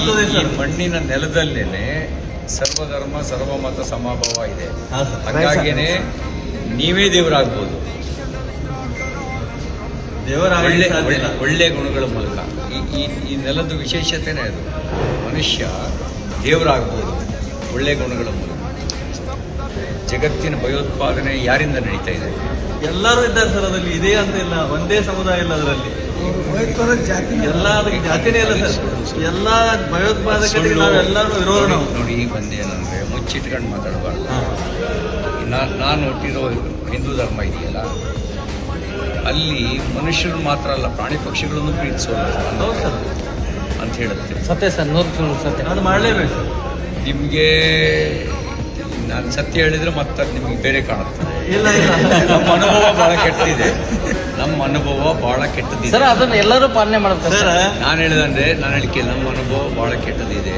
ಈ ಮಣ್ಣಿನ ನೆಲದಲ್ಲೇನೆ ಸರ್ವಧರ್ಮ ಸರ್ವಮತ ಸಮಭಾವ ಇದೆ. ಹಾಗಾಗಿನೇ ನೀವೇ ದೇವರಾಗ್ಬೋದು, ಒಳ್ಳೆ ಗುಣಗಳ ಮೂಲಕ. ಈ ನೆಲದ ವಿಶೇಷತೆನೇ ಅದು. ಮನುಷ್ಯ ದೇವರಾಗ್ಬೋದು ಒಳ್ಳೆ ಗುಣಗಳ ಮೂಲಕ. ಜಗತ್ತಿನ ಭಯೋತ್ಪಾದನೆ ಯಾರಿಂದ ನಡೀತಾ ಇದೆ? ಎಲ್ಲರೂ ಇದ್ದಾರೆ ಸರ್, ಅದರಲ್ಲಿ ಇದೆ ಅಂತ ಇಲ್ಲ, ಒಂದೇ ಸಮುದಾಯ ಇಲ್ಲ ಅದರಲ್ಲಿ. ಎಲ್ಲ ಅದಕ್ಕೆ ಜಾತಿನೇ ಇಲ್ಲ ಸರ್. ಎಲ್ಲ ಭಯೋತ್ಪಾದಕರಿಗೆ ನಾವೆಲ್ಲರೂ ವಿರೋಧ. ನೋಡಿ, ಈಗ ಬಂದೇನಂದ್ರೆ ಮುಚ್ಚಿಟ್ಕೊಂಡು ಮಾತಾಡಬಾರ್ದು. ನಾನು ಹುಟ್ಟಿರೋ ಹಿಂದೂ ಧರ್ಮ ಇದೆಯಲ್ಲ, ಅಲ್ಲಿ ಮನುಷ್ಯರು ಮಾತ್ರ ಅಲ್ಲ, ಪ್ರಾಣಿ ಪಕ್ಷಿಗಳನ್ನು ಪ್ರೀತಿಸೋದು ಅಂತ ಹೇಳುತ್ತೆ. ಸತ್ಯ ಸರ್, 100% ಸತ್ಯ. ಅದು ಮಾಡಲೇಬೇಕು ಸರ್. ನಿಮಗೆ ನಾನು ಸತ್ಯ ಹೇಳಿದ್ರೆ ಮತ್ತೆ ನಿಮಗೆ ಬೇರೆ ಕಾಣುತ್ತೆ. ಇಲ್ಲ ಇಲ್ಲ, ನಮ್ಮ ಅನುಭವ ಬಹಳ ಕೆಟ್ಟಿದೆ. ನಮ್ಮ ಅನುಭವ ಬಹಳ ಕೆಟ್ಟದಿದೆ ಸರ್. ಅದನ್ನು ಎಲ್ಲರೂ ಪಾಲನೆ ಮಾಡ್ತಾರೆ ಸರ್. ನಾನು ಹೇಳಿದಂದ್ರೆ ನಾನು ಹೇಳಿಕೆ ನಮ್ಮ ಅನುಭವ ಬಹಳ ಕೆಟ್ಟದಿದೆ.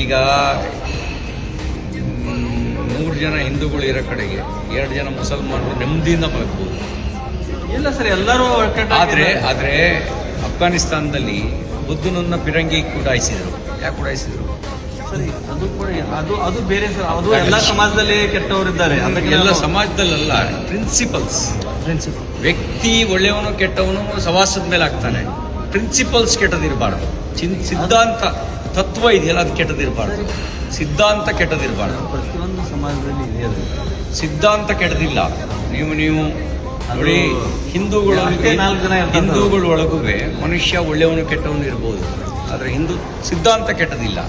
ಈಗ 100 ಜನ ಹಿಂದೂಗಳು ಇರೋ ಕಡೆಗೆ 2 ಜನ ಮುಸಲ್ಮಾನರು ನೆಮ್ಮದಿಯಿಂದ ಮಲಗಬಹುದು. ಇಲ್ಲ ಸರ್, ಎಲ್ಲರೂ ಆದರೆ ಅಫ್ಘಾನಿಸ್ತಾನದಲ್ಲಿ ಬುದ್ಧನನ್ನ ಪಿರಂಗಿ ಕೂಡಾಯಿಸಿದ್ರು. ಯಾಕೆ ಕೂಡಾಯಿಸಿದ್ರು? ಸರಿ, ಅದು ಕೂಡ ಅದು ಬೇರೆ ಸರ್. ಅದು ಎಲ್ಲ ಸಮಾಜದಲ್ಲಿ ಕೆಟ್ಟವರಿದ್ದಾರೆ. ಎಲ್ಲ ಸಮಾಜದಲ್ಲ, ಪ್ರಿನ್ಸಿಪಲ್. ವ್ಯಕ್ತಿ ಒಳ್ಳೆಯವನು ಕೆಟ್ಟವನು ಸವಾಸದ ಮೇಲೆ ಆಗ್ತಾನೆ. ಪ್ರಿನ್ಸಿಪಲ್ಸ್ ಕೆಟ್ಟದಿರಬಾರ್ದು. ಸಿದ್ಧಾಂತ ತತ್ವ ಇದೆಯಲ್ಲ, ಅದು ಕೆಟ್ಟದಿರಬಾರ್ದು. ಸಿದ್ಧಾಂತ ಕೆಟ್ಟದಿರಬಾರ್ದು. ಪ್ರತಿಯೊಂದು ಸಮಾಜದಲ್ಲಿ ಇದೆ ಅದು. ಸಿದ್ಧಾಂತ ಕೆಟ್ಟದಿಲ್ಲ. ನೀವು ನೋಡಿ, ಹಿಂದೂಗಳ ಒಳಗೂ ಮನುಷ್ಯ ಒಳ್ಳೆಯವನು ಕೆಟ್ಟವನು ಇರ್ಬೋದು, ಆದರೆ ಸಿದ್ಧಾಂತ ಕೆಟ್ಟದಿಲ್ಲ.